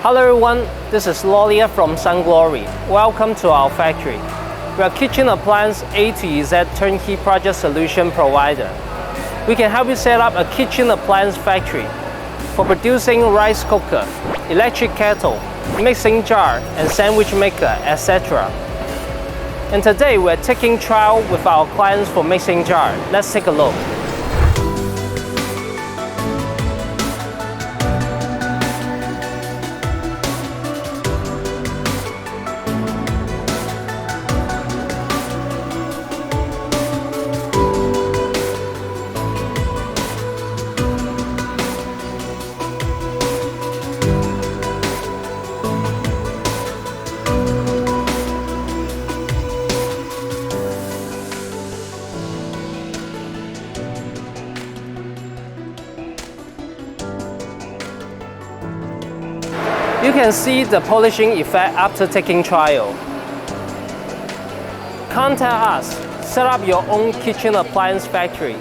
Hello everyone, this is Lolia from SunGlory. Welcome to our factory. We are kitchen appliance A to Z turnkey project solution provider. We can help you set up a kitchen appliance factory for producing rice cooker, electric kettle, mixing jar, and sandwich maker, etc. And today we're taking trial with our clients for mixing jar. Let's take a look. You can see the polishing effect after taking trial. Contact us, set up your own kitchen appliance factory.